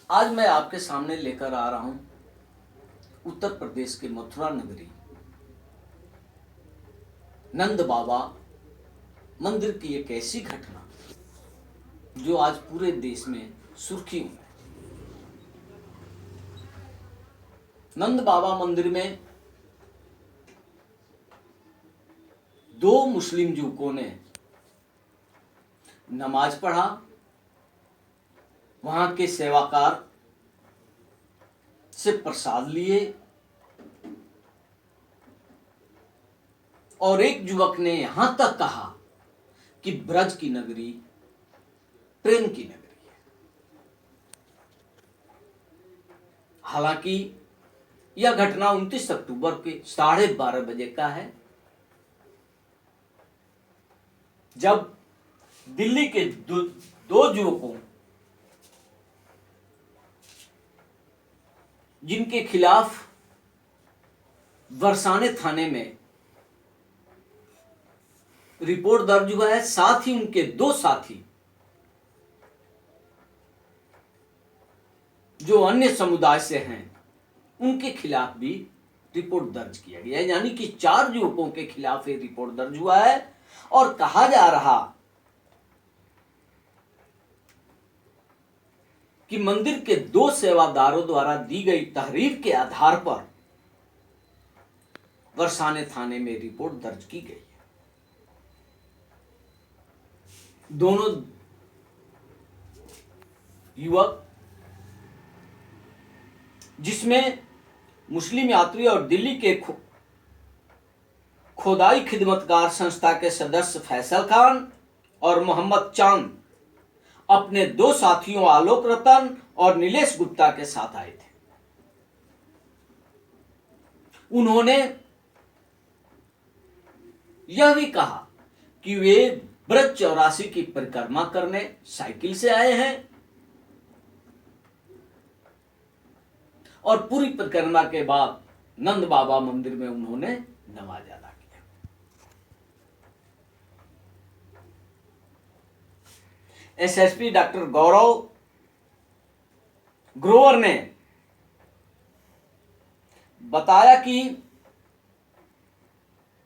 आज मैं आपके सामने लेकर आ रहा हूं उत्तर प्रदेश के मथुरा नगरी नंद बाबा मंदिर की एक ऐसी घटना जो आज पूरे देश में सुर्खियों में। नंद बाबा मंदिर में दो मुस्लिम युवकों ने नमाज पढ़ा। वहां के सेवाकार से प्रसाद लिए और एक युवक ने यहां तक कहा कि ब्रज की नगरी प्रेम की नगरी है। हालांकि यह घटना 29 अक्टूबर के 12:30 बजे का है, जब दिल्ली के दो युवकों जिनके खिलाफ बरसाने थाने में रिपोर्ट दर्ज हुआ है, साथ ही उनके दो साथी जो अन्य समुदाय से हैं उनके खिलाफ भी रिपोर्ट दर्ज किया गया है। यानी कि 4 युवकों के खिलाफ ये रिपोर्ट दर्ज हुआ है और कहा जा रहा कि मंदिर के 2 सेवादारों द्वारा दी गई तहरीर के आधार पर बरसाने थाने में रिपोर्ट दर्ज की गई है। दोनों युवक, जिसमें मुस्लिम यात्री और दिल्ली के खोदाई खिदमतगार संस्था के सदस्य फैसल खान और मोहम्मद चांद, अपने 2 साथियों आलोक रतन और नीलेश गुप्ता के साथ आए थे। उन्होंने यह भी कहा कि वे ब्रज 84 की परिक्रमा करने साइकिल से आए हैं और पूरी परिक्रमा के बाद नंद बाबा मंदिर में उन्होंने नमाज अदा किया। एसएसपी डॉक्टर गौरव ग्रोवर ने बताया कि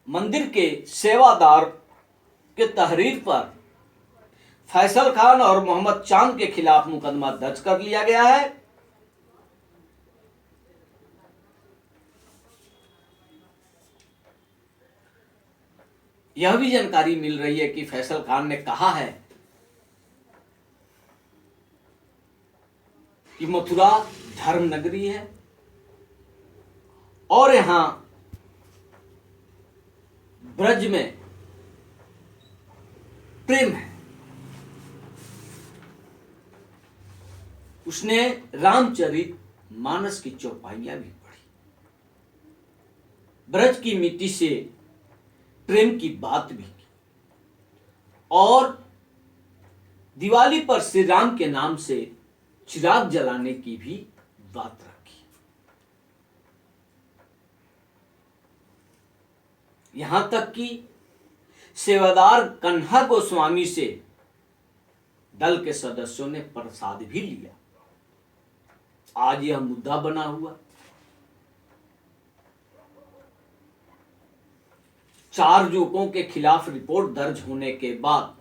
मंदिर के सेवादार के तहरीर पर फैसल खान और मोहम्मद चांद के खिलाफ मुकदमा दर्ज कर लिया गया है। यह भी जानकारी मिल रही है कि फैसल खान ने कहा है कि मथुरा धर्म नगरी है और यहां ब्रज में प्रेम है। उसने रामचरित मानस की चौपाइयां भी पढ़ी। ब्रज की मिट्टी से प्रेम की बात भी की और दिवाली पर श्री राम के नाम से चिराग जलाने की भी बात रखी। यहां तक कि सेवादार कन्हा गोस्वामी से दल के सदस्यों ने प्रसाद भी लिया। आज यह मुद्दा बना हुआ। 4 युवकों के खिलाफ रिपोर्ट दर्ज होने के बाद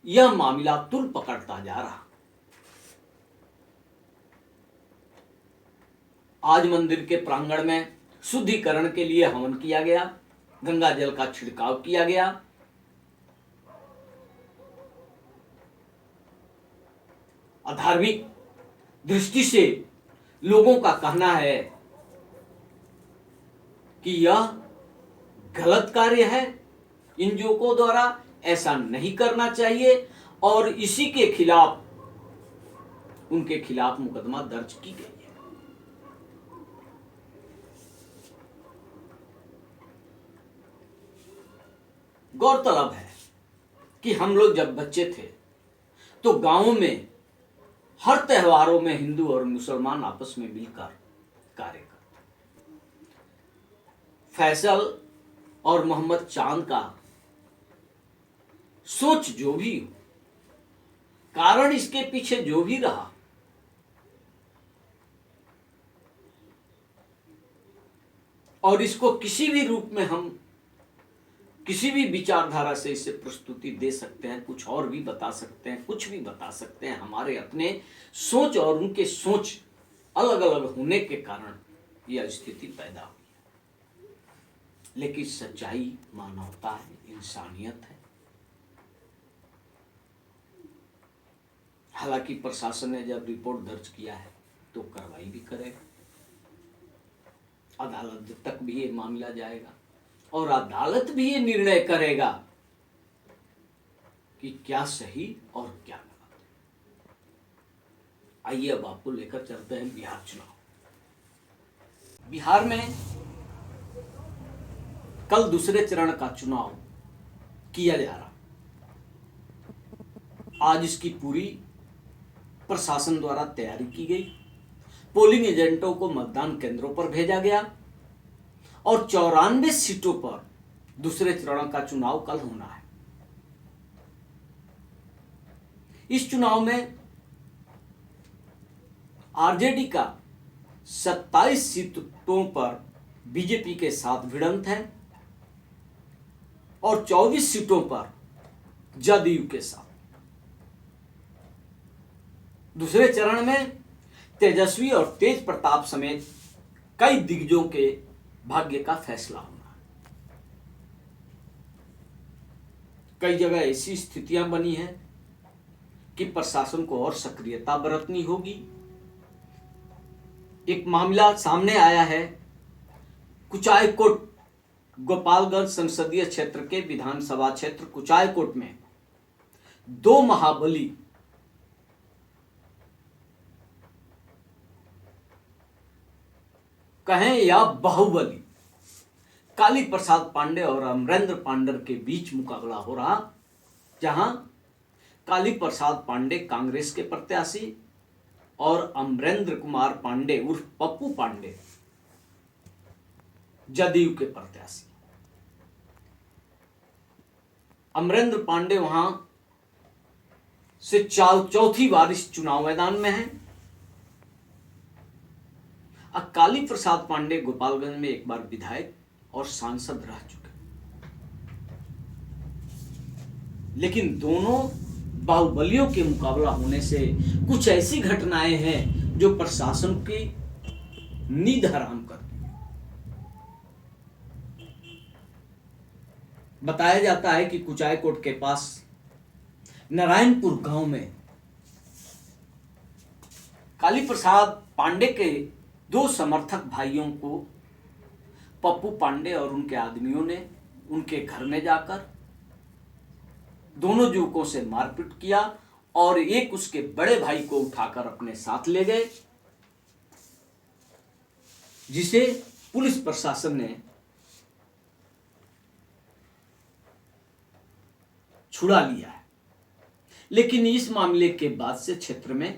यह मामला तुल पकड़ता जा रहा। आज मंदिर के प्रांगण में शुद्धिकरण के लिए हवन किया गया, गंगा जल का छिड़काव किया गया। धार्मिक दृष्टि से लोगों का कहना है कि यह गलत कार्य है, इन युवकों द्वारा ऐसा नहीं करना चाहिए और इसी के खिलाफ उनके खिलाफ मुकदमा दर्ज की गई है। गौरतलब है कि हम लोग जब बच्चे थे तो गांवों में हर त्योहारों में हिंदू और मुसलमान आपस में मिलकर कार्य करते। फैसल और मोहम्मद चांद का सोच जो भी हो, कारण इसके पीछे जो भी रहा, और इसको किसी भी रूप में हम किसी भी विचारधारा से इसे प्रस्तुति दे सकते हैं, कुछ और भी बता सकते हैं, कुछ भी बता सकते हैं। हमारे अपने सोच और उनके सोच अलग अलग होने के कारण यह स्थिति पैदा हुई है। लेकिन सच्चाई मानवता है, इंसानियत है। हालांकि प्रशासन ने जब रिपोर्ट दर्ज किया है तो कार्रवाई भी करेगा, अदालत तक भी ये मामला जाएगा और अदालत भी ये निर्णय करेगा कि क्या सही और क्या गलत। आइए अब आपको लेकर चलते हैं बिहार चुनाव। बिहार में कल दूसरे चरण का चुनाव किया जा रहा। आज इसकी पूरी प्रशासन द्वारा तैयारी की गई। पोलिंग एजेंटों को मतदान केंद्रों पर भेजा गया और 94 सीटों पर दूसरे चरण का चुनाव कल होना है। इस चुनाव में आरजेडी का 27 सीटों पर बीजेपी के साथ भिड़ंत है और 24 सीटों पर जदयू के साथ। दूसरे चरण में तेजस्वी और तेज प्रताप समेत कई दिग्गजों के भाग्य का फैसला होना है। कई जगह ऐसी स्थितियां बनी हैं कि प्रशासन को और सक्रियता बरतनी होगी। एक मामला सामने आया है कुचायकोट गोपालगंज संसदीय क्षेत्र के विधानसभा क्षेत्र कुचायकोट में 2 महाबली कहें या बाहुबली काली प्रसाद पांडे और अमरेंद्र पांडे के बीच मुकाबला हो रहा, जहां काली प्रसाद पांडे कांग्रेस के प्रत्याशी और अमरेंद्र कुमार पांडे उर्फ पप्पू पांडे जदयू के प्रत्याशी। अमरेंद्र पांडे वहां से चौथी बार इस चुनाव मैदान में है। काली प्रसाद पांडे गोपालगंज में एक बार विधायक और सांसद रह चुके, लेकिन दोनों बाहुबलियों के मुकाबला होने से कुछ ऐसी घटनाएं हैं जो प्रशासन की नींद हराम करती है। बताया जाता है कि कुचायकोट के पास नारायणपुर गांव में काली प्रसाद पांडे के 2 समर्थक भाइयों को पप्पू पांडे और उनके आदमियों ने उनके घर में जाकर दोनों युवकों से मारपीट किया और एक उसके बड़े भाई को उठाकर अपने साथ ले गए, जिसे पुलिस प्रशासन ने छुड़ा लिया है। लेकिन इस मामले के बाद से क्षेत्र में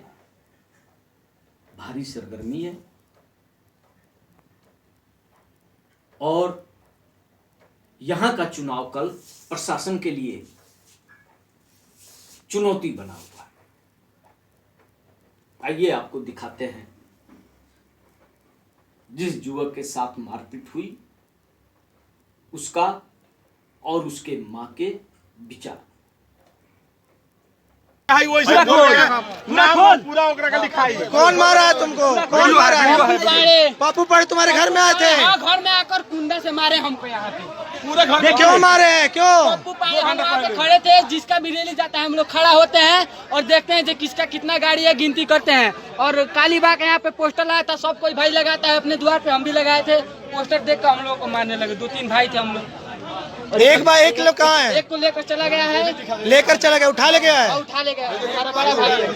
भारी सरगर्मी है और यहां का चुनाव कल प्रशासन के लिए चुनौती बना हुआ है। आइए आपको दिखाते हैं जिस युवक के साथ मारपीट हुई उसका और उसके मां के विचार। कौन मारा है तुमको? कौन मारा है? पप्पू पांडे तुम्हारे घर में आए थे? घर में आकर कुंडा से मारे हमको यहाँ पे। पूरे घर में क्यों मारे हैं? क्यों? पप्पू पांडे हम वहाँ पे खड़े थे, जिसका भी रैली जाता है हम लोग खड़ा होते हैं और देखते हैं जो किसका कितना गाड़ी है गिनती करते हैं। और कालीबाग यहाँ पे पोस्टर लगाया था, सब कोई भाई लगाता है अपने द्वार पे, हम भी लगाए थे। पोस्टर देख कर हम लोग को मारने लगे। 2-3 भाई थे हम लोग। एक भाई एक लोग कहाँ है? एक को लेकर चला गया है। लेकर चला गया? उठा ले गया है? उठा ले गया। हमारा बड़ा भाई है।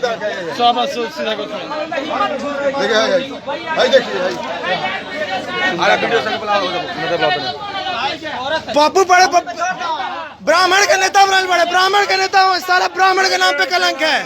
पप्पू पांडे ब्राह्मण का नेता बनल बड़े, ब्राह्मण का नेता, सारा ब्राह्मण के नाम पे कलंक है।